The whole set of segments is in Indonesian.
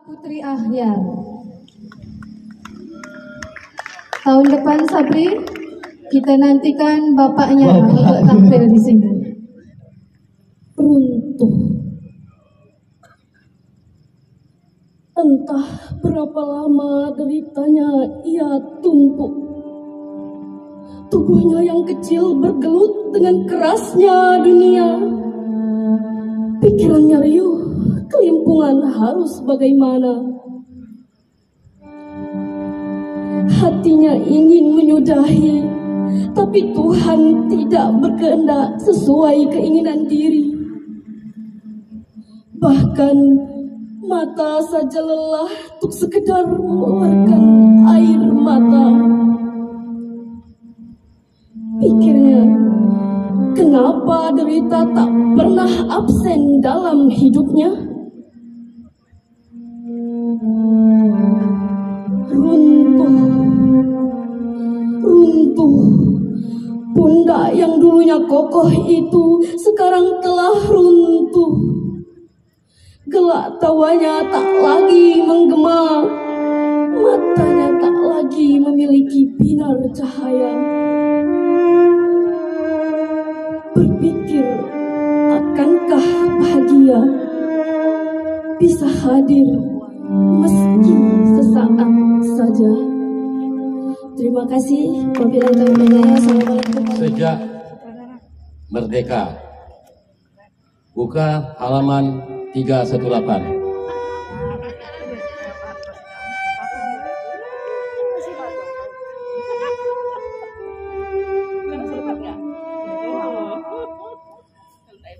Putri Ahyar. Tahun depan Sabri, kita nantikan bapaknya untuk tampil di sini. Runtuh. Entah berapa lama deritanya ia tumpuk. Tubuhnya yang kecil bergelut dengan kerasnya dunia. Pikirannya riuh, kelimpungan harus bagaimana. Hatinya ingin menyudahi, tapi Tuhan tidak berkehendak sesuai keinginan diri. Bahkan mata saja lelah untuk sekedar mengeluarkan air mata. Pikirnya, kenapa derita tak pernah absen dalam hidupnya? Runtuh. Pundak yang dulunya kokoh itu sekarang telah runtuh. Gelak tawanya tak lagi menggema, matanya tak lagi memiliki binar cahaya. Berpikir, akankah bahagia bisa hadir meski sesaat saja. Terima kasih. Assalamualaikum. Sejak merdeka. Buka halaman 318.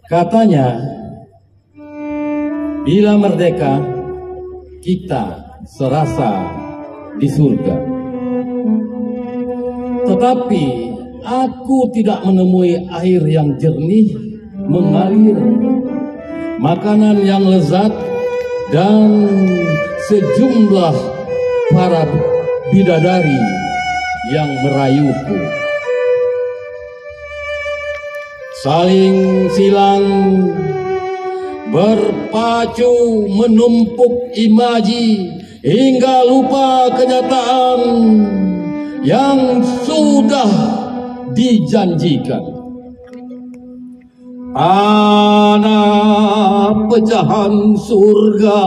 Katanya, bila merdeka, kita serasa di surga. Tetapi aku tidak menemui air yang jernih mengalir, makanan yang lezat, dan sejumlah para bidadari yang merayuku. Saling silang berpacu menumpuk imaji hingga lupa kenyataan yang sudah dijanjikan. Tanah pecahan surga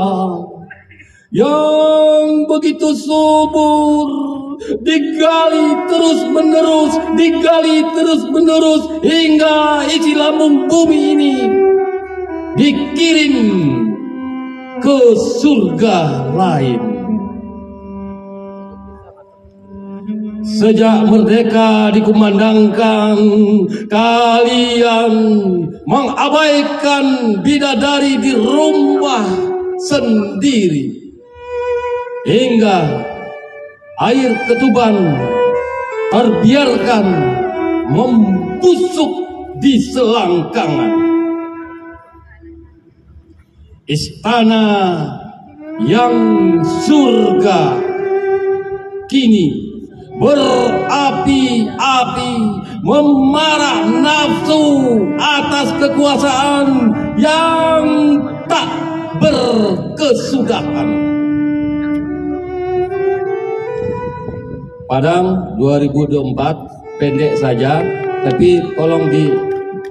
yang begitu subur digali terus menerus hingga isi lambung bumi ini dikirim ke surga lain. Sejak merdeka dikumandangkan, kalian mengabaikan bidadari di rumah sendiri hingga air ketuban terbiarkan membusuk di selangkangan. Istana yang surga kini berapi-api memarah nafsu atas kekuasaan yang tak berkesudahan. Padang 2024 pendek saja, tapi tolong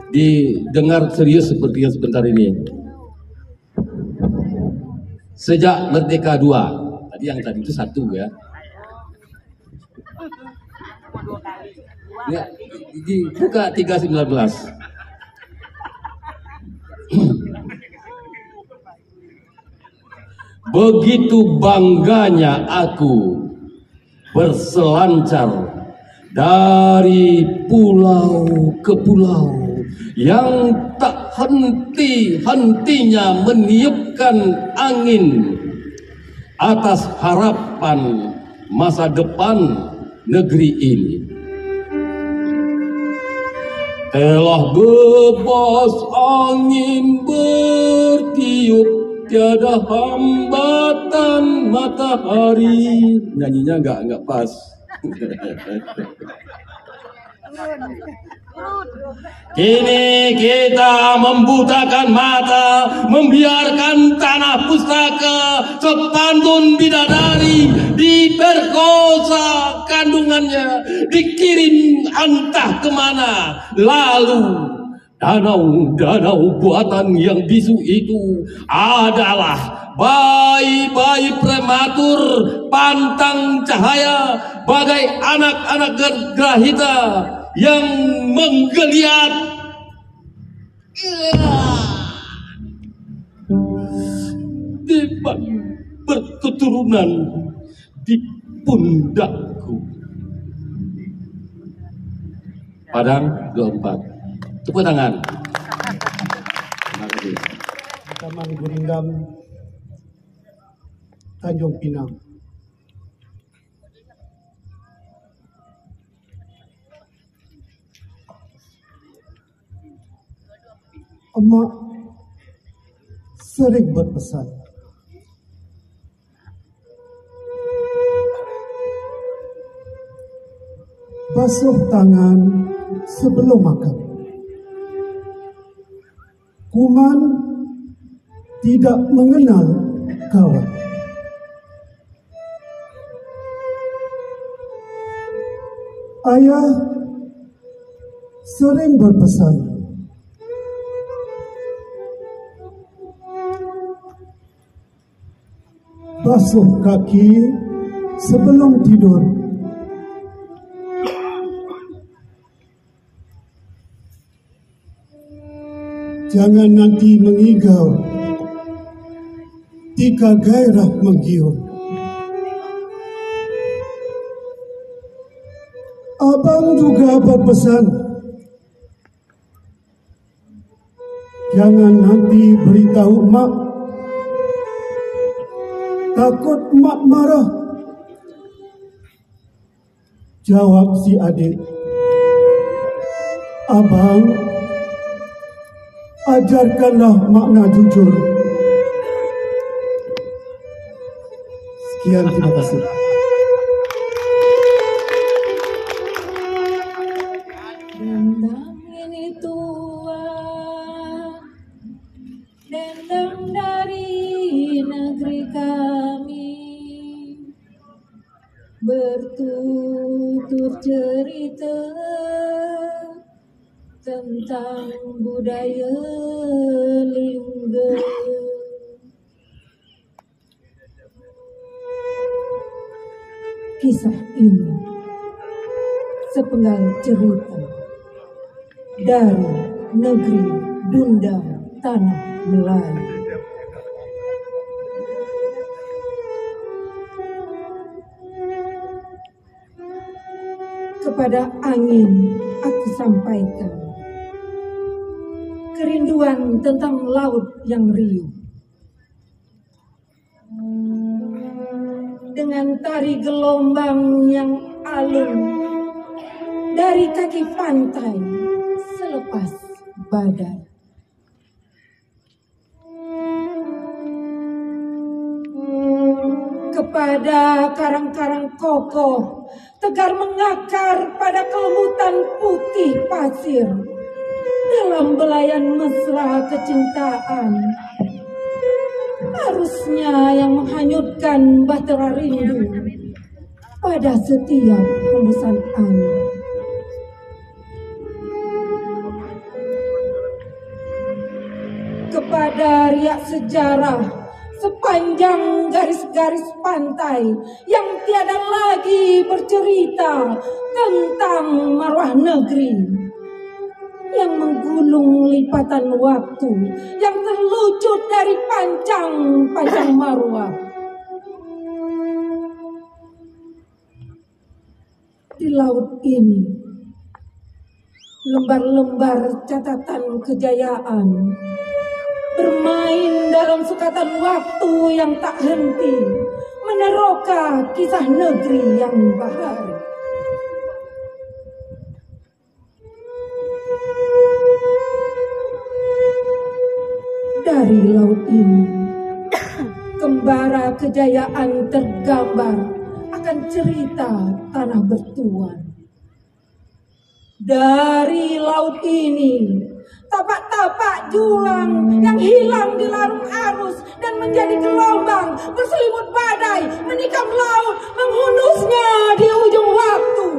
didengar serius seperti yang sebentar ini. Sejak Merdeka 2, tadi yang tadi itu 1 ya. Ya, buka 319. Begitu bangganya aku berselancar dari pulau ke pulau yang tak henti-hentinya meniupkan angin atas harapan masa depan negeri ini. Telah bebas angin bertiup, tiada hambatan matahari. Nyanyinya enggak pas. Kini kita membutakan mata, membiarkan tanah pustaka sepantun bidadari diperkosa kandungannya, dikirim entah kemana. Lalu danau-danau buatan yang bisu itu adalah bayi-bayi prematur pantang cahaya, bagai anak-anak gerahita yang menggeliat beban berketurunan di pundakku. Padang 24. Tepuk tangan. Terima kasih. Taman Gurindam, Tanjung Pinang. Emak sering berpesan, basuh tangan sebelum makan. Kuman tidak mengenal kawan. Ayah sering berpesan, basuh kaki sebelum tidur. Jangan nanti mengigau jika gairah menggiur. Abang juga berpesan, jangan nanti beritahu mak, takut mak marah. Jawab si adik, abang, ajarkanlah makna jujur. Sekian, terima kasih. Dendang ini tua, dendang dari negeri kami, bertutur cerita tentang budaya Lingga. Kisah ini sepenggal cerita dari negeri Dunda Tanah Melayu. Kepada angin aku sampaikan kerinduan tentang laut yang riuh. Dengan tari gelombang yang alun dari kaki pantai selepas badai. Kepada karang-karang kokoh tegar mengakar pada kelembutan putih pasir dalam belayan mesra kecintaan. Harusnya yang menghanyutkan bahtera rindu pada setiap hembusan angin. Kepada riak sejarah sepanjang garis-garis pantai yang tiada lagi bercerita tentang marwah negeri yang menggulung lipatan waktu yang terlucut dari panjang marwah. Di laut ini, lembar-lembar catatan kejayaan bermain dalam sukatan waktu yang tak henti, meneroka kisah negeri yang bahari. Dari laut ini, kembara kejayaan tergambar akan cerita tanah bertuan. Dari laut ini, tapak-tapak jurang yang hilang di larung arus dan menjadi gelombang berselimut badai menikam laut, menghunusnya di ujung waktu.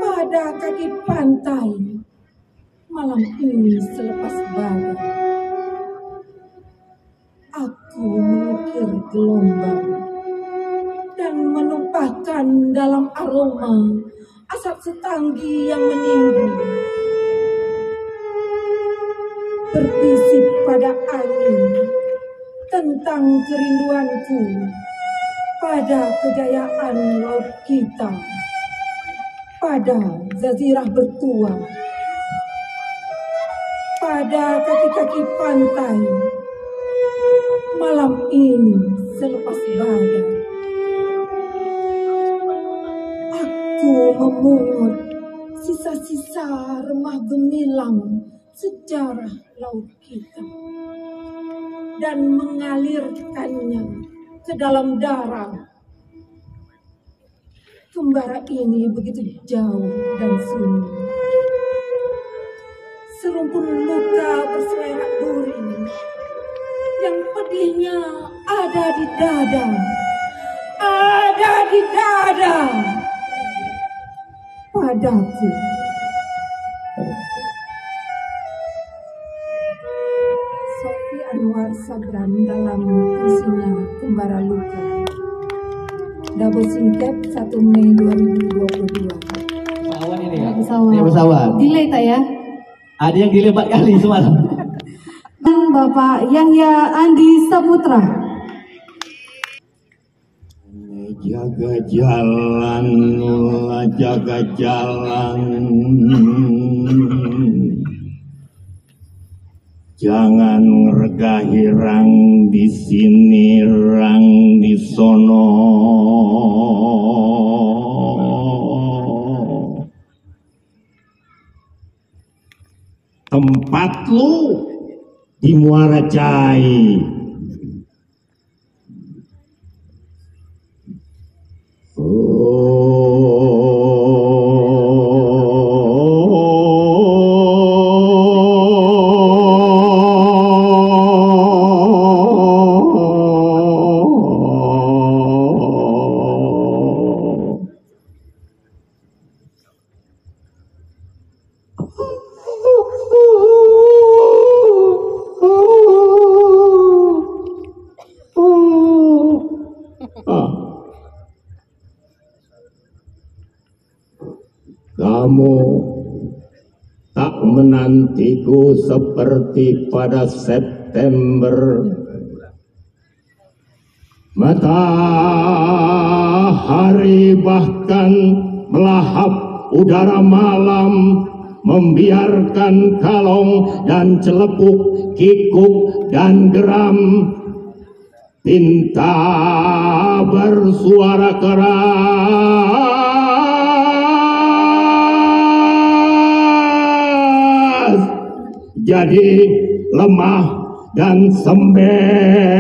Pada kaki pantai, malam ini selepas badai, aku mengukir gelombang dan menumpahkan dalam aroma asap setanggi yang meninggi, berbisik pada angin tentang kerinduanku pada kejayaan laut kita, pada jazirah bertua, pada kaki-kaki pantai, malam ini selepas badai. Aku memungut sisa-sisa remah gemilang sejarah laut kita dan mengalirkannya ke dalam darah. Kembara ini begitu jauh dan sunyi. Serumpun luka bersewerak duri yang pedihnya ada di dada, ada di dada padaku. Sofi Anwar Sabran dalam puisinya Kembara Luka, Double Singkep 1 Mei 2022. Pesawat ini ya? Pesawat. Ini pesawat. Delay tak ya? Ada yang delay 4 kali semalam. Dan Bapak Yahya Andi Saputra. Jaga jalan, jaga jalan. Jangan ngergahi rang di sini, rang di sono. Tempat lu di Muara Cai. Kamu tak menantiku seperti pada September. Matahari bahkan melahap udara malam, membiarkan kalong dan celepuk, kikuk dan geram. Tinta bersuara keras, jadi lemah dan sembeh.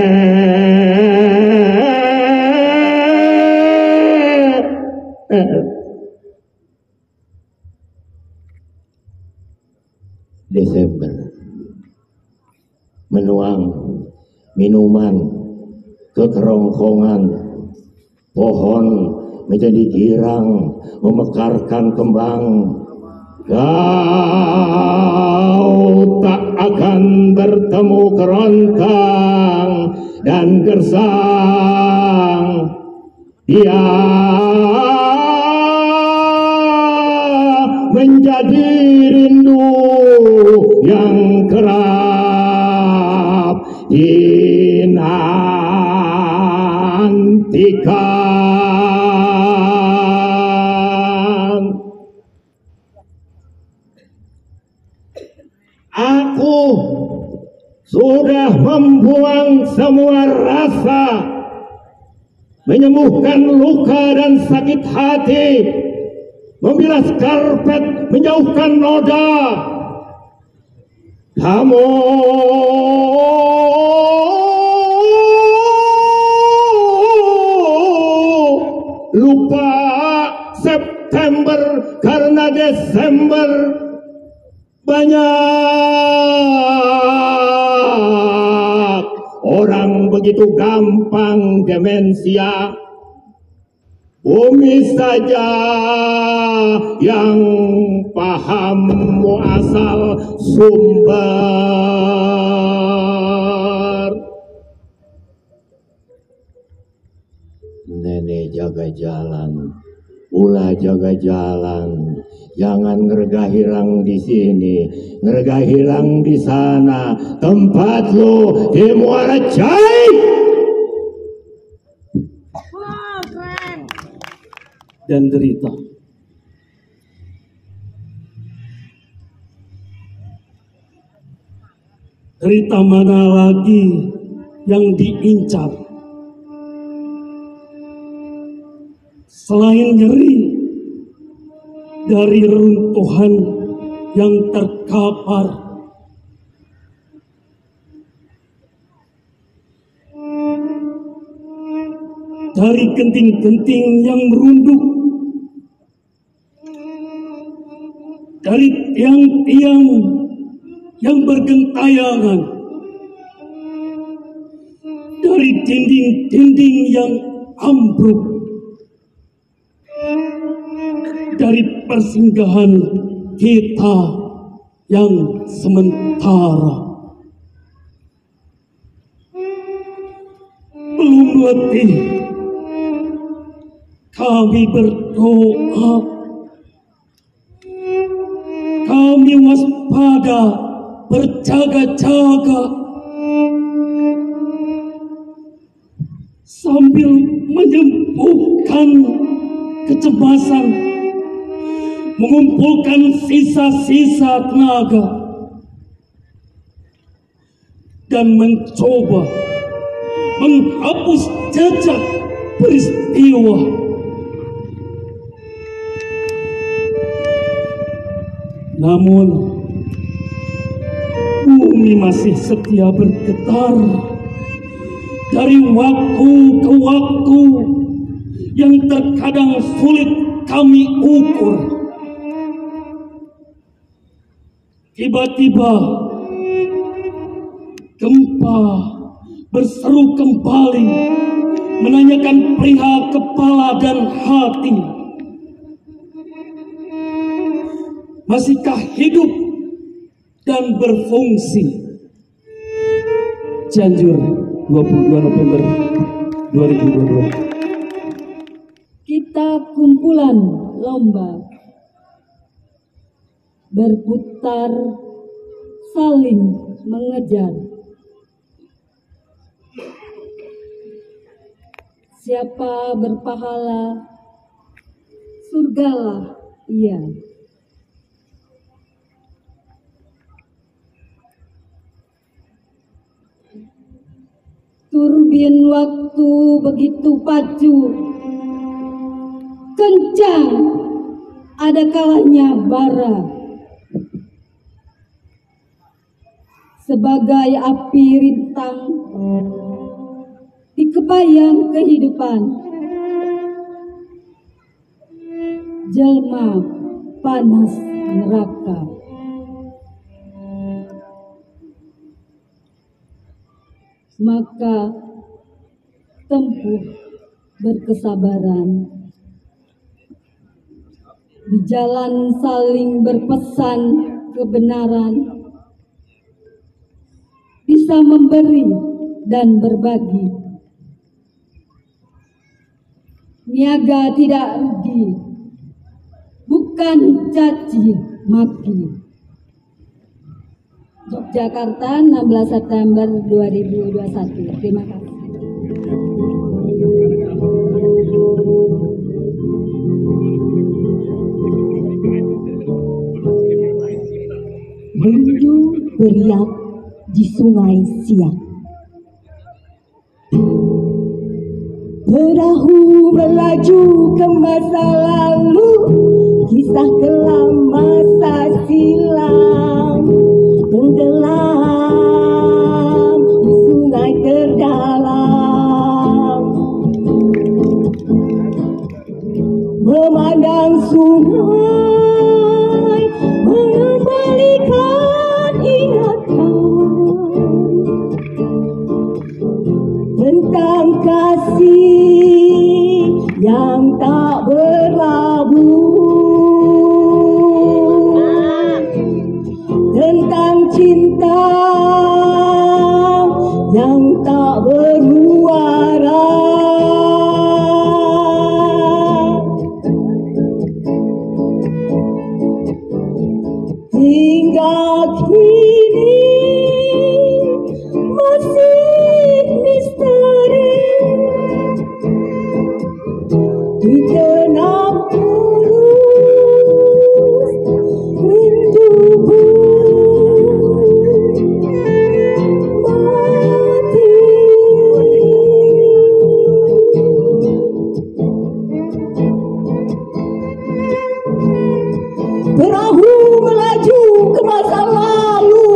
Desember menuang minuman ke kerongkongan, pohon menjadi girang, memekarkan kembang. Kau tak akan bertemu kerontang dan gersang. Dia menjadi rindu yang kerap dinantikan. Aku sudah membuang semua rasa, menyembuhkan luka dan sakit hati, membilas karpet, menjauhkan noda. Kamu lupa September Desember banyak orang begitu gampang demensia. Bumi saja yang paham muasal sumber. Nenek jaga jalan, ulah jaga jalan. Jangan ngergahirang di sini, ngergahirang di sana. Tempat lo di Muara Cai. Dan derita. Derita mana lagi yang diincar selain nyeri dari runtuhan yang terkapar, dari genting-genting yang merunduk, dari tiang-tiang yang bergentayangan, dari dinding-dinding yang ambruk, dari persinggahan kita yang sementara. Belum letih kami berdoa, kami waspada berjaga-jaga sambil menyembuhkan kecemasan, mengumpulkan sisa-sisa tenaga dan mencoba menghapus jejak peristiwa. Namun bumi masih setia bergetar dari waktu ke waktu yang terkadang sulit kami ukur. Tiba-tiba gempa berseru kembali, menanyakan perihal kepala dan hati. Masihkah hidup dan berfungsi? Cianjur, 22 November 2022. Kita kumpulan lomba berputar saling mengejar. Siapa berpahala, surgalah ia. Turbin waktu begitu pacu, kencang, ada kalanya bara. Sebagai api rintang di kebayang kehidupan, jelma panas neraka. Maka tempuh berkesabaran, di jalan saling berpesan kebenaran, bisa memberi dan berbagi. Niaga tidak rugi, bukan caci maki. Yogyakarta, 16 September 2021. Terima kasih. Rindu beriak di sungai Siak. Perahu melaju ke masa lalu, kisah kelam masa silam, tenggelam di sungai terdalam, memandang sungai tentang kasih yang tak berlabuh, tentang cinta yang tak bermuara. Hingga kini masih misteri di tenang urus rinduku mati. Perahu melaju ke masa lalu,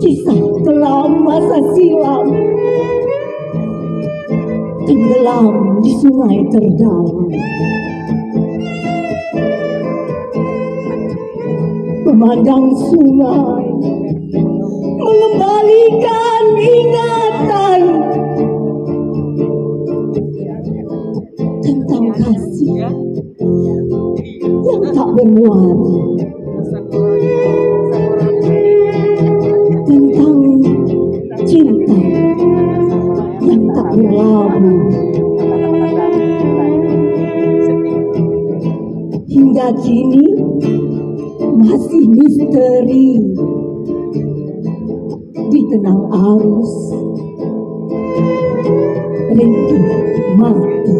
kisah kelam masa silam tenggelam di sungai terdalam. Memandang sungai mengembalikan ingatan tentang kasih yang tak bermuara, tentang cinta yang tak berlabuh. Hingga kini masih misteri di tenang arus rindu mati.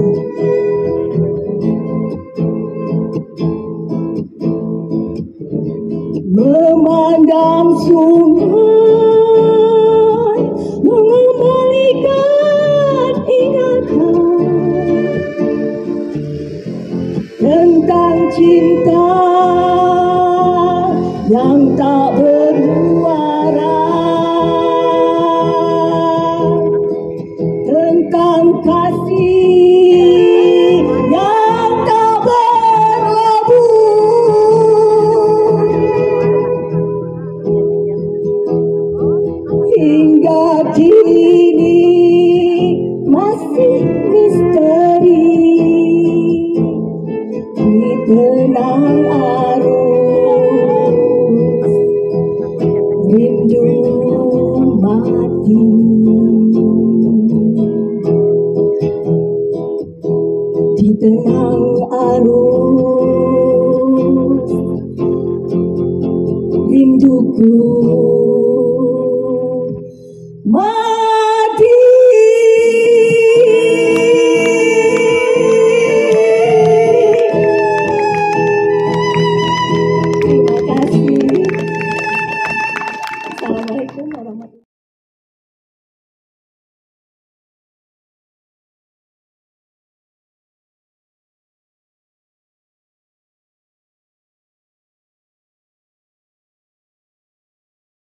Memandang sungai mengembalikan ingatan tentang cinta yang tak bermuara, tentang kasih yang tak berlabuh. Hingga kini masih misteri di tenang arus rindu mati. Di tenang arus rinduku mati. Terima kasih. Assalamualaikum warahmatullahi wabarakatuh.